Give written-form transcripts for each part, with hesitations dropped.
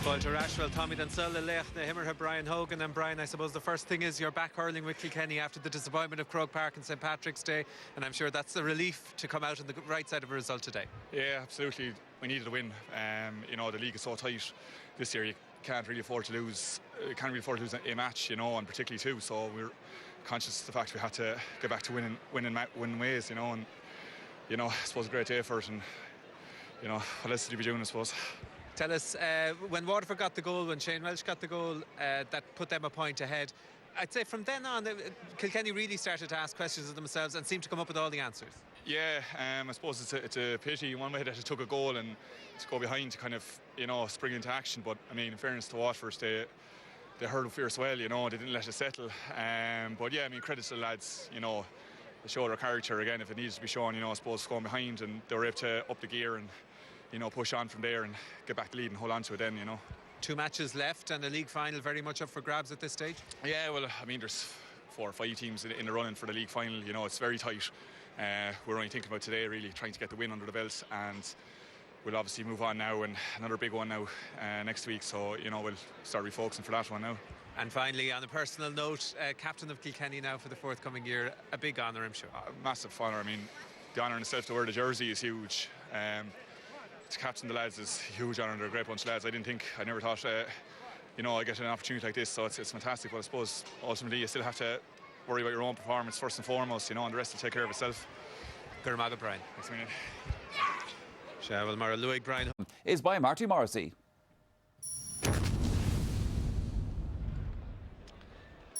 Fáilte Rashwell, Tommy Dunsella, Leach na Himmerha, Brian Hogan. And Brian, I suppose the first thing is you're back hurling with Kilkenny after the disappointment of Croke Park and St Patrick's Day, and I'm sure that's a relief to come out on the right side of a result today. Yeah, absolutely. We needed a win. The league is so tight this year. You can't really afford to lose. A match, and particularly two. So we're conscious of the fact we had to get back to winning ways, and I suppose a great day for it. And what else did you be doing, I suppose? Tell us, when Waterford got the goal, when Shane Welsh got the goal, that put them a point ahead. I'd say from then on, Kilkenny really started to ask questions of themselves and seemed to come up with all the answers. Yeah, I suppose it's a pity in one way that it took a goal and to go behind to kind of, spring into action. But, in fairness to Waterford, they hurled fierce well, they didn't let it settle. But, yeah, credit to the lads, they showed their character again if it needs to be shown, I suppose, going behind, and they were able to up the gear and push on from there and get back the lead and hold on to it then, 2 matches left and a league final very much up for grabs at this stage? Yeah, well, there's 4 or 5 teams in the running for the league final. It's very tight. We're only thinking about today, really, trying to get the win under the belt, and we'll obviously move on now, and another big one now next week, so, we'll start refocusing for that one now. And finally, on a personal note, captain of Kilkenny now for the forthcoming year, a big honour, I'm sure. Massive honour. The honour in itself to wear the jersey is huge. To captain the lads is a huge honour. They're a great bunch of lads. I never thought, I get an opportunity like this, so it's fantastic. But I suppose ultimately you still have to worry about your own performance first and foremost, and the rest will take care of itself. Gurmaga Brian. Thanks a million. Well, Mara Luig, Brian. Is by Marty Morrissey.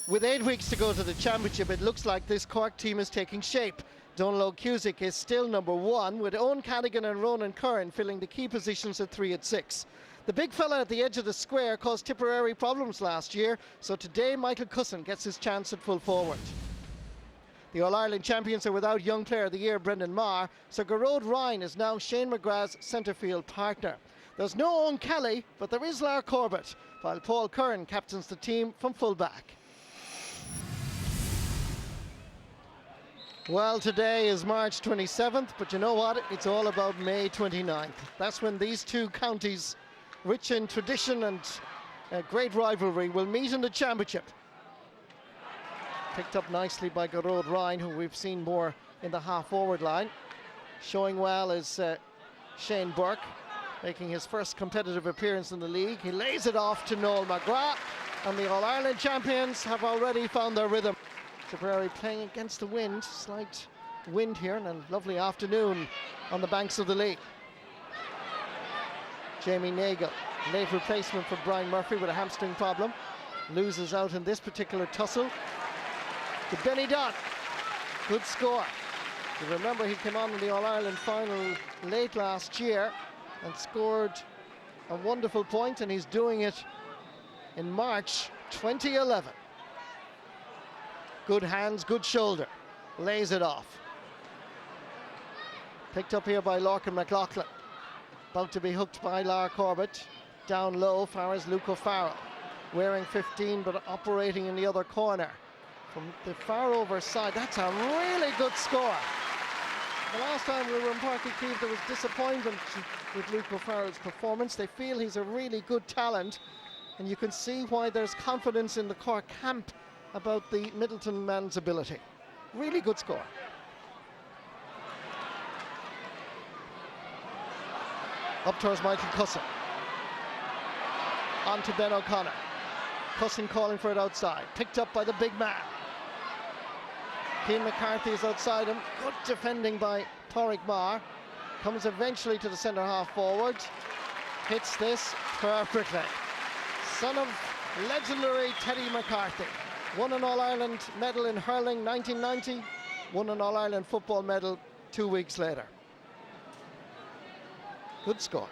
With 8 weeks to go to the championship, it looks like this Cork team is taking shape. Donald Cusick is still number 1, with Owen Cadigan and Ronan Curran filling the key positions at 3 and 6. The big fella at the edge of the square caused Tipperary problems last year, so today Michael Cusson gets his chance at full forward. The All-Ireland champions are without Young Player of the Year Brendan Maher, so Gearóid Ryan is now Shane McGrath's centre-field partner. There's no Owen Kelly, but there is Lar Corbett, while Paul Curran captains the team from full-back. Well, today is March 27th, but you know what? It's all about May 29th. That's when these two counties, rich in tradition and a great rivalry, will meet in the championship. Picked up nicely by Gearóid Ryan, who we've seen more in the half-forward line. Showing well is Shane Burke, making his first competitive appearance in the league. He lays it off to Noel McGrath, and the All-Ireland champions have already found their rhythm. Tipperary playing against the wind, slight wind here, and a lovely afternoon on the banks of the Lee. Jamie Nagle, late replacement for Brian Murphy with a hamstring problem, loses out in this particular tussle. To Benny Dunn, good score. You remember he came on in the All-Ireland final late last year and scored a wonderful point, and he's doing it in March 2011. Good hands, good shoulder, lays it off. Picked up here by Lorcan McLaughlin. About to be hooked by Lar Corbett. Down low, far as Luke O'Farrell. Wearing 15, but operating in the other corner. From the far over side, that's a really good score. The last time we were in Páirc Uí Chaoimh, there was disappointment with Luke O'Farrell's performance. They feel he's a really good talent, and you can see why there's confidence in the Cork camp about the Middleton man's ability. Really good score. Up towards Michael Cusson. On to Ben O'Connor. Cusson calling for it outside. Picked up by the big man. Cian McCarthy is outside him. Good defending by Pádraig Maher. Comes eventually to the centre half forward. Hits this perfectly. Son of legendary Teddy McCarthy. Won an All-Ireland medal in hurling 1990, won an All-Ireland football medal 2 weeks later. Good score.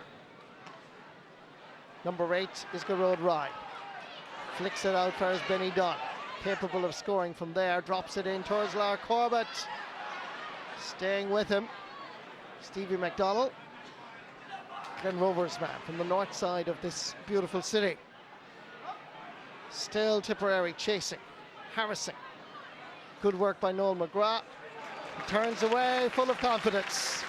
Number 8 is Gearóid Ryan. Flicks it out for Benny Dunn. Capable of scoring from there, drops it in towards Lar Corbett. Staying with him, Stevie McDonnell. Glen Rovers man from the north side of this beautiful city. Still Tipperary chasing, harassing. Good work by Noel McGrath. He turns away, full of confidence.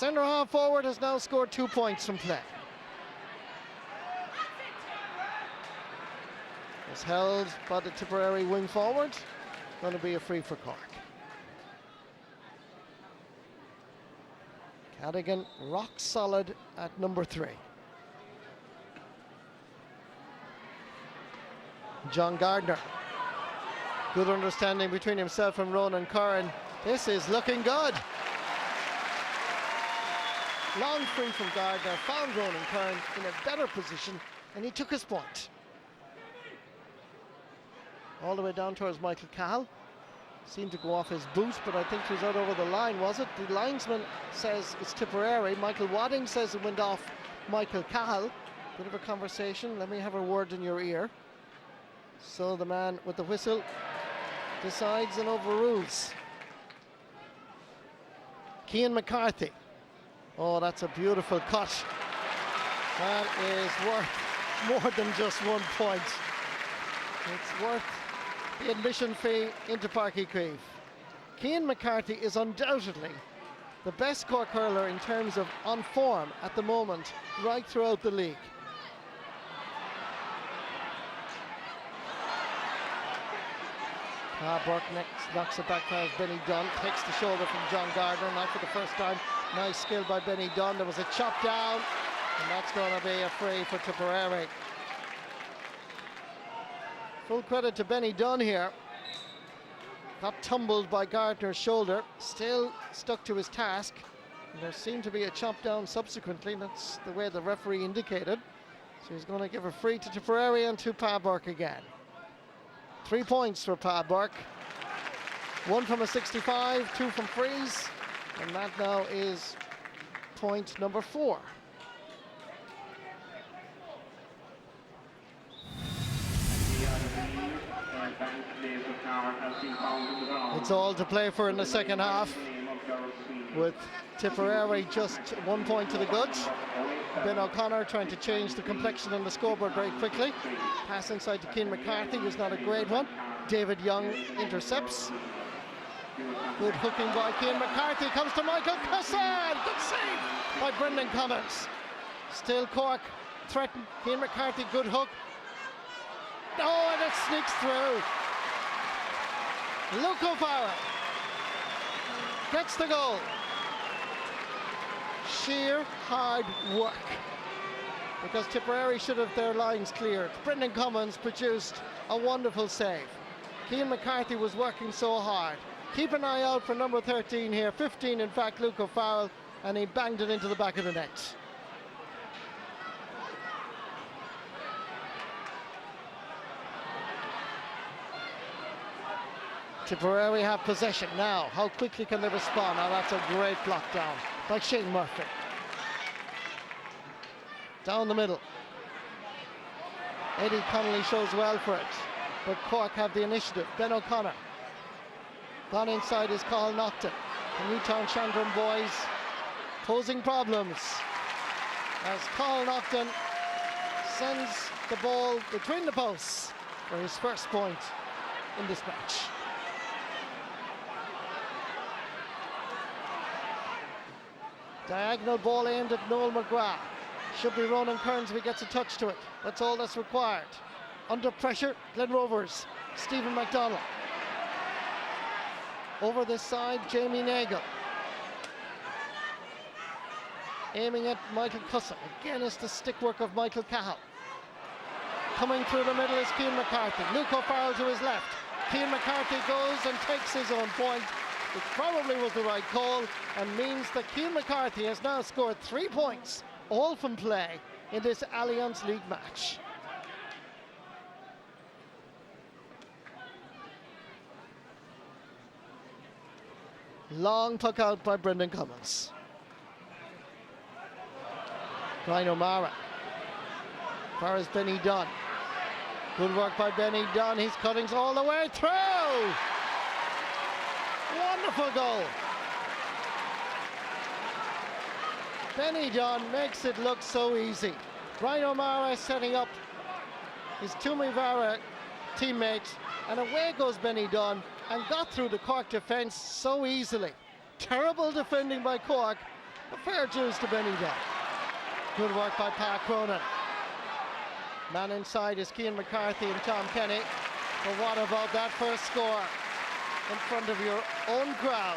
centre half forward has now scored 2 points from play. It's held by the Tipperary wing forward. Going to be a free for Cork. Cadigan rock solid at number 3. John Gardner. Good understanding between himself and Ronan Curran. This is looking good. Long free from Gardner, found Ronan Curran in a better position, and he took his point. All the way down towards Michael Cahill. Seemed to go off his boot, but I think he was out over the line, was it? The linesman says it's Tipperary. Michael Wadding says it went off Michael Cahill. Bit of a conversation. Let me have a word in your ear. So the man with the whistle decides and overrules. Cian McCarthy. Oh, that's a beautiful cut. That is worth more than just 1 point. It's worth the admission fee into Páirc Uí Chaoimh. Cian McCarthy is undoubtedly the best Cork hurler in terms of on form at the moment, right throughout the league. Burke next knocks it back past Benny Dunn, takes the shoulder from John Gardner, not for the first time. Nice skill by Benny Dunn. There was a chop down, and that's going to be a free for Tipperary. Full credit to Benny Dunn here. Got tumbled by Gardner's shoulder, still stuck to his task. And there seemed to be a chop down subsequently. That's the way the referee indicated. So he's going to give a free to Tipperary and to Pa Burke again. 3 points for Pa Burke. 1 from a 65, 2 from frees. And that now is point number 4. It's all to play for in the second half, with Tipperary just 1 point to the goods. Ben O'Connor trying to change the complexion on the scoreboard very quickly. Pass inside to Cian McCarthy was not a great one. David Young intercepts. Good hooking by Cian McCarthy, comes to Michael Cusson. Good save by Brendan Cummins. Still Cork threatened. Cian McCarthy, good hook. Oh, and it sneaks through. Luke O'Farrell gets the goal. Sheer hard work, because Tipperary should have their lines cleared. Brendan Cummins produced a wonderful save. Cian McCarthy was working so hard. Keep an eye out for number 13 here, 15 in fact, Luke O'Farrell, and he banged it into the back of the net. Tipperary have possession now. How quickly can they respond? Now that's a great block down by Shane Murphy. Down the middle. Eddie Connolly shows well for it, but Cork have the initiative. Ben O'Connor. Gone inside is Carl Naughton. The Newtown Chandron boys posing problems as Carl Naughton sends the ball between the posts for his first point in this match. Diagonal ball aimed at Noel McGrath. Should be Ronan Kearns if he gets a touch to it. That's all that's required. Under pressure, Glen Rovers, Stephen McDonald. Over this side, Jamie Nagle. Aiming at Michael Cusson. Again, it's the stick work of Michael Cahill. Coming through the middle is Cian McCarthy. Luke O'Farrell to his left. Cian McCarthy goes and takes his own point, which probably was the right call, and means that Cian McCarthy has now scored 3 points, all from play, in this Allianz League match. Long puck out by Brendan Cummins. Brian O'Mara. Far as Benny Dunn. Good work by Benny Dunn. He's cutting all the way through. Wonderful goal. Benny Dunn makes it look so easy. Brian O'Mara setting up his Tumivara teammate, and away goes Benny Dunn, and got through the Cork defence so easily. Terrible defending by Cork, Fair dues to Benny Dunn. Good work by Pat Cronin. Man inside is Cian McCarthy and Tom Kenny. But what about that first score in front of your own crowd?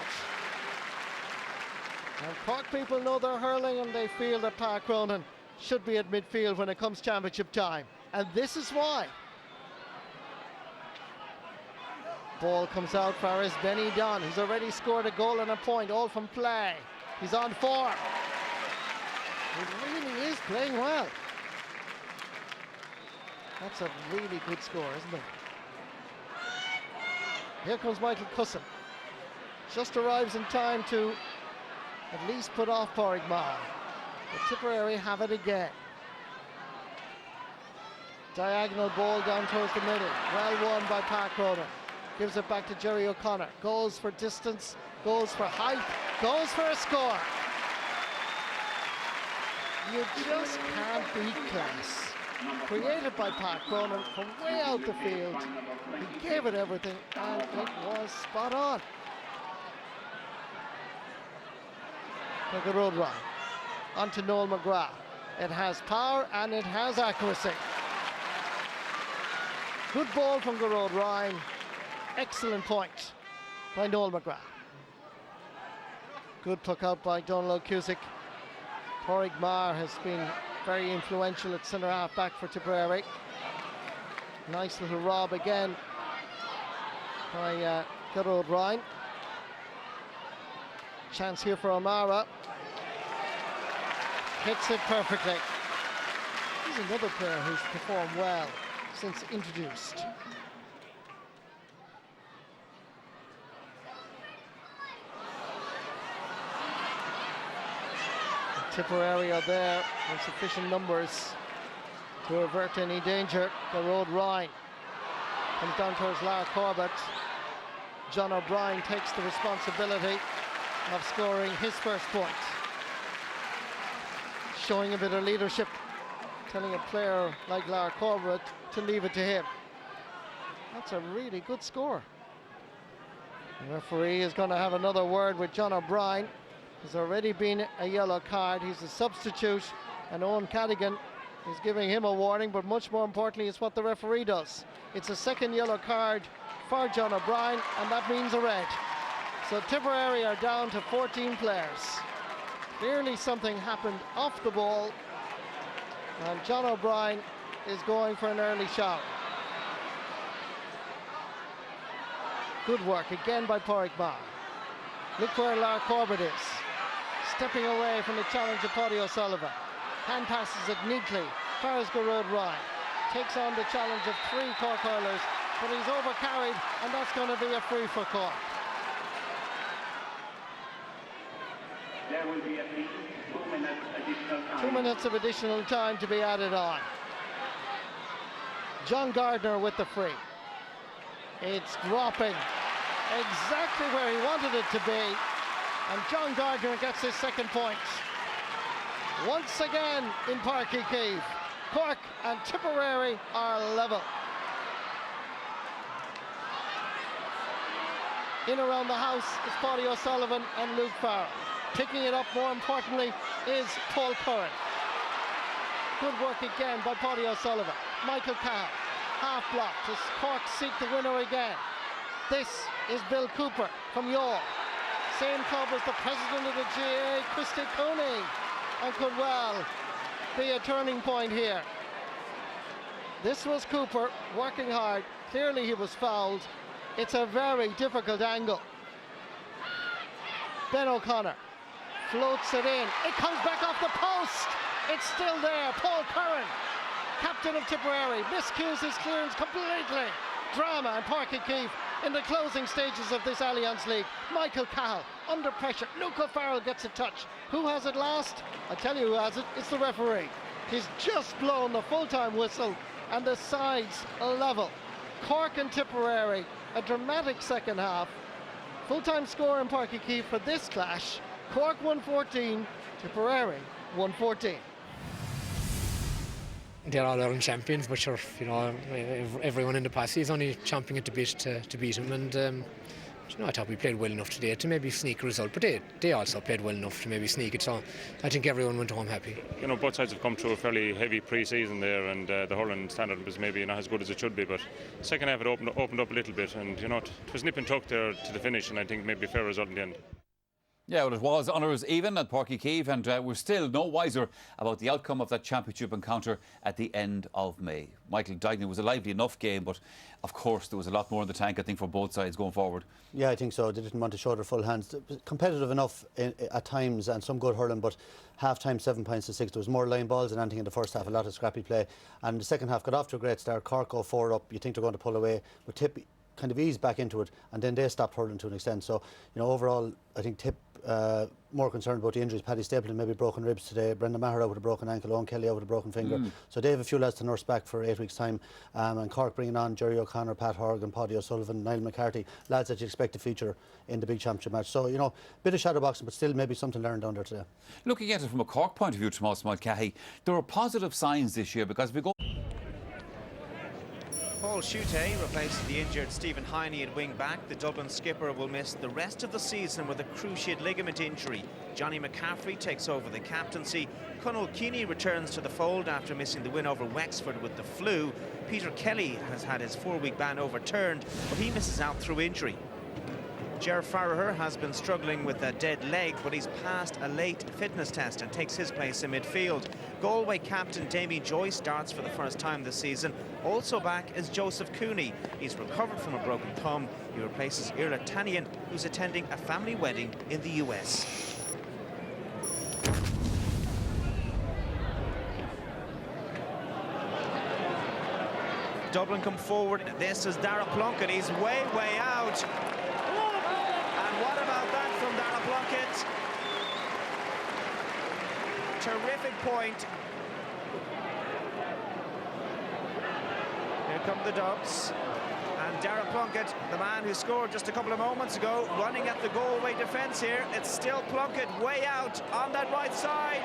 And Cork people know their hurling, and they feel that Pat Cronin should be at midfield when it comes championship time. And this is why. Ball comes out for is Benny Dunn. He's already scored a goal and a point, all from play. He's on form. He really is playing well. That's a really good score, isn't it? Here comes Michael Cusson. Just arrives in time to at least put off Porrick Mar. But Tipperary have it again. Diagonal ball down towards the middle. Well won by Pat Cronin. Gives it back to Jerry O'Connor. Goes for distance, goes for height, goes for a score. You just can't beat class. Created by Pat Cronin from way out the field. He gave it everything, and it was spot on. Like a road run. On to Noel McGrath. It has power and it has accuracy. Good ball from Garrod Ryan. Excellent point by Noel McGrath. Good pluck out by Donald Cusick. Porrick Mar has been very influential at centre half back for Tipperary. Nice little rob again by Garrod Ryan. Chance here for O'Mara. Hits it perfectly. He's another player who's performed well since introduced. Tipperary are there in sufficient numbers to avert any danger. The road Ryan comes down towards Lara Corbett. John O'Brien takes the responsibility of scoring his first point. Showing a bit of leadership, telling a player like Lara Corbett to leave it to him. That's a really good score. The referee is going to have another word with John O'Brien. There's already been a yellow card. He's a substitute, and Owen Cadigan is giving him a warning, but much more importantly is what the referee does. It's a second yellow card for John O'Brien, and that means a red. So Tipperary are down to 14 players. Clearly something happened off the ball, and John O'Brien is going for an early shower. Good work again by Porrick Mar. Look where Lara Corbett is. Stepping away from the challenge of Paddy O'Sullivan. Hand passes it neatly. Fires Garrod Ryan. Takes on the challenge of 3 Cork hurlers, but he's overcarried, and that's going to be a free for Cork. There will be at least 2 minutes additional time. 2 minutes of additional time to be added on. John Gardner with the free. It's dropping exactly where he wanted it to be, and John Gardner gets his second point. Once again in Páirc Uí Chaoimh, Cork and Tipperary are level. In around the house is Paddy O'Sullivan and Luke Farrell. Picking it up, more importantly, is Paul Curran. Good work again by Paddy O'Sullivan. Michael Cahill, half blocked as Cork seek the winner again. This is Bill Cooper from Youghal. Same club as the president of the GAA, Christy Cooney, and could well be a turning point here. This was Cooper working hard. Clearly he was fouled. It's a very difficult angle. Ben O'Connor floats it in. It comes back off the post. It's still there. Paul Curran, captain of Tipperary, miscues his clearance completely. Drama and Páirc Uí Chaoimh in the closing stages of this Allianz League. Michael Cahill under pressure. Luke O'Farrell gets a touch. Who has it last? I tell you who has it. It's the referee. He's just blown the full-time whistle, and the sides level. Cork and Tipperary, a dramatic second half. Full-time score in Páirc Uí Chaoimh for this clash. Cork 114, Tipperary 114. They're all Ireland champions, but sure, you know, everyone in the past is only champing at the bit to beat them, and You know, I thought we played well enough today to maybe sneak a result, but they also played well enough to maybe sneak it, so I think everyone went home happy. You know, both sides have come through a fairly heavy pre-season there, and the hurling standard was maybe not as good as it should be, but second half it opened up a little bit, and you know, it was nip and tuck there to the finish, and I think maybe a fair result in the end. Yeah, well, it was honours even at Páirc Uí Chaoimh, and we're still no wiser about the outcome of that championship encounter at the end of May. Michael Digney, was a lively enough game, but of course there was a lot more in the tank, I think, for both sides going forward. Yeah, I think so. They didn't want to show their full hands. Competitive enough at times, and some good hurling, but half-time 7 points to 6. There was more line balls than anything in the first half, a lot of scrappy play. And the second half got off to a great start. Cork go 4 up. You think they're going to pull away, but Tip kind of eased back into it, and then they stopped hurling to an extent. So, you know, overall, I think Tip more concerned about the injuries. Paddy Stapleton maybe broken ribs today, Brendan Maher out with a broken ankle, Owen Kelly out with a broken finger. So they have a few lads to nurse back for 8 weeks' time. And Cork bringing on Jerry O'Connor, Pat Horgan, Paddy O'Sullivan, Niall McCarthy, lads that you expect to feature in the big championship match. So, you know, bit of shadow boxing, but still maybe something learned down there today. Looking at it from a Cork point of view, Tomás Mulcahy, there are positive signs this year, because we go... Paul Schutte replaces the injured Stephen Heine at wing back. The Dublin skipper will miss the rest of the season with a cruciate ligament injury. Johnny McCaffrey takes over the captaincy. Conal Keaney returns to the fold after missing the win over Wexford with the flu. Peter Kelly has had his 4-week ban overturned, but he misses out through injury. Ger Farrer has been struggling with a dead leg, but he's passed a late fitness test and takes his place in midfield. Galway captain Damien Joyce starts for the first time this season. Also back is Joseph Cooney. He's recovered from a broken thumb. He replaces Irla Tanian, who's attending a family wedding in the US. Dublin come forward. This is Dara Plunkett. He's way out. What about that from Dara Plunkett? Terrific point. Here come the Dubs. And Dara Plunkett, the man who scored just a couple of moments ago, running at the Galway defence here. It's still Plunkett way out on that right side.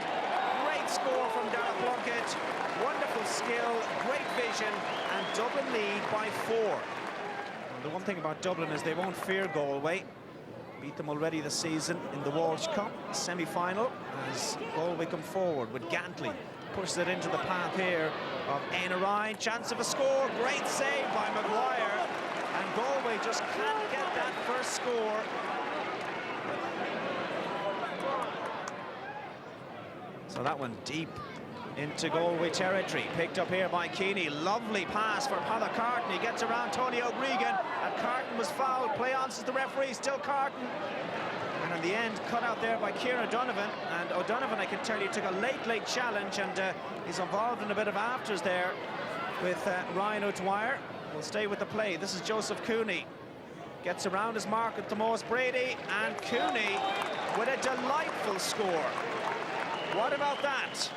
Great score from Dara Plunkett. Wonderful skill, great vision, and Dublin lead by 4. And the one thing about Dublin is they won't fear Galway. Beat them already this season in the Walsh Cup semi-final as Galway come forward with Gantley. Pushes it into the path here of Éanna Ryan. Chance of a score. Great save by Maguire. And Galway just can't get that first score. So that one deep into Galway territory. Picked up here by Keaney. Lovely pass for Paddy Carton. He gets around Tony O'Regan, and Carton was fouled. Play on, says the referee. Still Carton. And in the end, cut out there by Ciara O'Donovan. And O'Donovan, I can tell you, took a late challenge, and he's involved in a bit of afters there with Ryan O'Dwyer. We'll stay with the play. This is Joseph Cooney. Gets around his mark at Tomás Brady, and Cooney with a delightful score. What about that?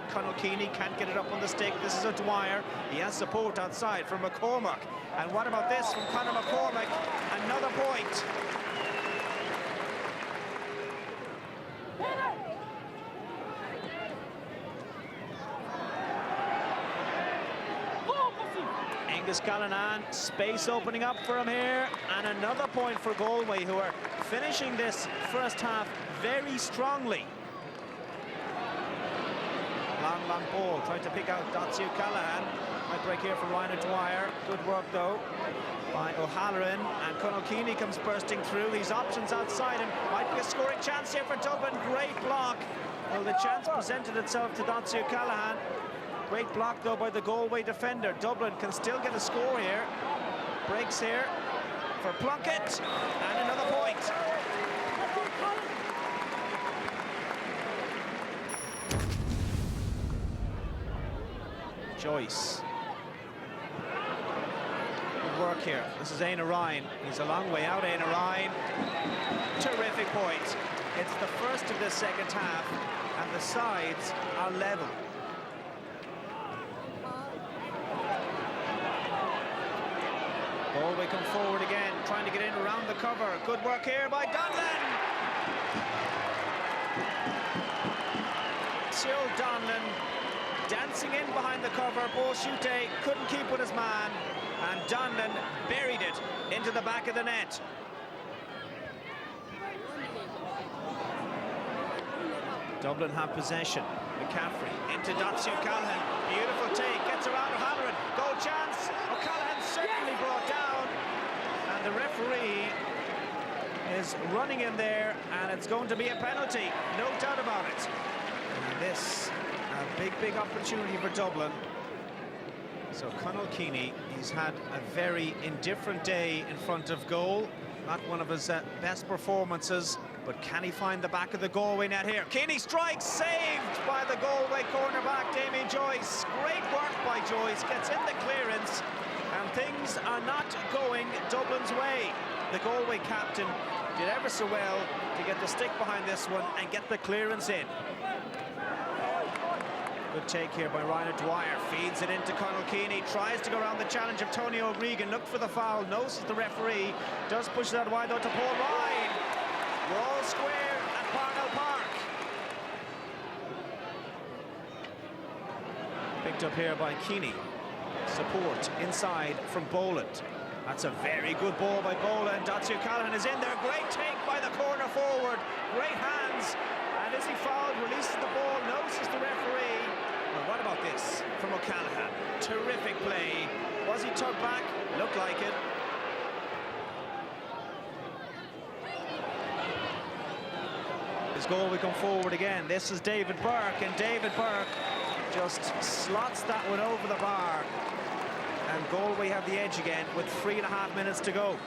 Conal Keaney can't get it up on the stick. This is O'Dwyer. He has support outside from McCormack. And what about this from Conor McCormack? Another point. Angus Callanan, space opening up for him here. And another point for Galway, who are finishing this first half very strongly. Long ball, trying to pick out Dotsie Callahan. Might break here for Ryan O'Dwyer. Good work though by O'Halloran, and Conal Keaney comes bursting through. His options outside him. Might be a scoring chance here for Dublin. Great block. Well, the chance presented itself to Dotsie Callahan. Great block though by the Galway defender. Dublin can still get a score here. Breaks here for Plunkett, and another point. Joyce. Good work here. This is Éanna Ryan. He's a long way out, Éanna Ryan. Terrific point. It's the first of the second half, and the sides are level. Galway come forward again, trying to get in around the cover. Good work here by Donlan. Cyril Donlan dancing in behind the cover. Paul Schutte couldn't keep with his man, and Donlan buried it into the back of the net. Dublin have possession. McCaffrey into Dotsie O'Callaghan. Beautiful take, gets around O'Halloran. Goal chance. O'Callaghan certainly brought down, and the referee is running in there, and it's going to be a penalty, no doubt about it. And this, a big opportunity for Dublin. So Conal Keaney, he's had a very indifferent day in front of goal. Not one of his best performances, but can he find the back of the Galway net here? Keaney strikes, saved by the Galway cornerback, Damien Joyce. Great work by Joyce, gets in the clearance, and things are not going Dublin's way. The Galway captain did ever so well to get the stick behind this one and get the clearance in. Good take here by Ryan Dwyer, feeds it into Conal Keaney, tries to go around the challenge of Tony O'Regan, looked for the foul, notices the referee, does push that wide out to Paul Ryan. We're all square at Parnell Park. Picked up here by Keaney. Support inside from Boland. That's a very good ball by Boland. Dotsie O'Callaghan is in there. Great take by the corner forward. Great hands. And is he fouled? Releases the ball. Notices the referee. Well, what about this from O'Callaghan? Terrific play. Was he tugged back? Looked like it. His goal will come forward again. This is David Burke, and David Burke just slots that one over the bar. And Galway have the edge again with 3.5 minutes to go.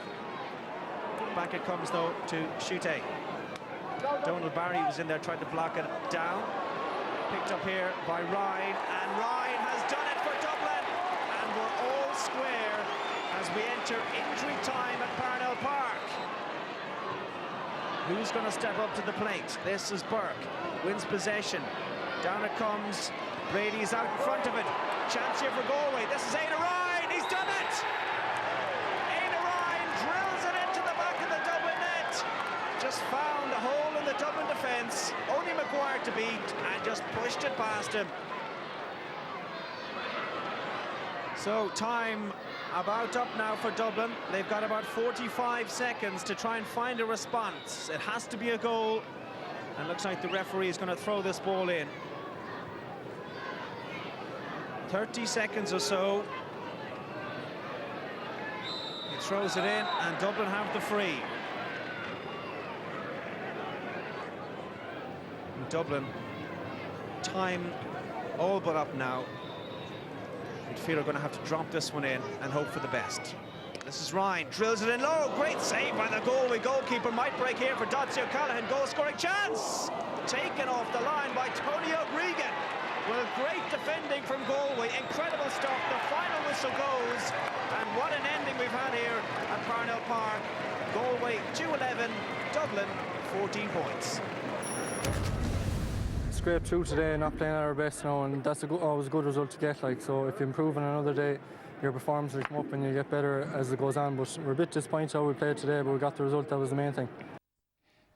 Back it comes though to Schutte. Donald Barry was in there, tried to block it down. Picked up here by Ryan, and Ryan has done it for Dublin. And we're all square as we enter injury time at Parnell Park. Who's going to step up to the plate? This is Burke, wins possession. Down it comes. Brady's out in front of it. Chance here for Galway. This is Aidan Ryan. He's done it. Aidan Ryan drills it into the back of the Dublin net. Just found a hole in the Dublin defence. Only McGuire to beat, and just pushed it past him. So time about up now for Dublin. They've got about 45 seconds to try and find a response. It has to be a goal, and looks like the referee is going to throw this ball in. 30 seconds or so. He throws it in, and Dublin have the free. And Dublin, time all but up now. Midfield are going to have to drop this one in and hope for the best. This is Ryan, drills it in low. Great save by the Galway goalkeeper. Might break here for Dotsie O'Callaghan. Goal scoring chance. Taken off the line by Tony O'Regan. Well, great defending from Galway. Incredible stuff. The final whistle goes. And what an ending we've had here at Parnell Park. Galway 2-11, Dublin 14 points. Scraped through today, not playing at our best now, and that's always a good result to get. Like, so if you improve on another day, your performance will come up and you get better as it goes on. But we're a bit disappointed how we played today, but we got the result. That was the main thing.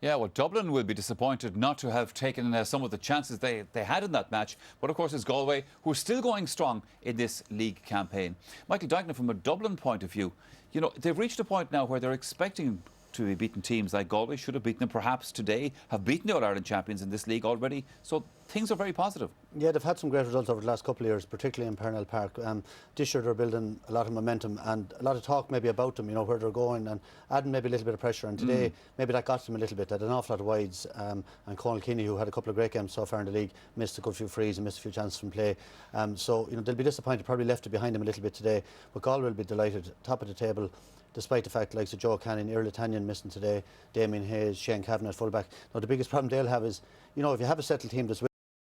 Yeah, well, Dublin will be disappointed not to have taken some of the chances they had in that match. But, of course, it's Galway, who are still going strong in this league campaign. Michael Duignan, from a Dublin point of view, you know, they've reached a point now where they're expecting to be beaten. Teams like Galway should have beaten them perhaps today, have beaten the All-Ireland champions in this league already. So things are very positive. Yeah, they've had some great results over the last couple of years, particularly in Parnell Park. This year they're building a lot of momentum and a lot of talk maybe about them, you know, where they're going, and adding maybe a little bit of pressure. And today, maybe that got them a little bit. They had an awful lot of wides, and Conal Keaney, who had a couple of great games so far in the league, missed a good few frees and missed a few chances from play. So, you know, they'll be disappointed, probably left it behind them a little bit today. But Galway will be delighted, top of the table, despite the fact like Joe Cannon, Irla Tanyan missing today, Damien Hayes, Shane Kavanagh at fullback. Now the biggest problem they'll have is, you know, if you have a settled team that's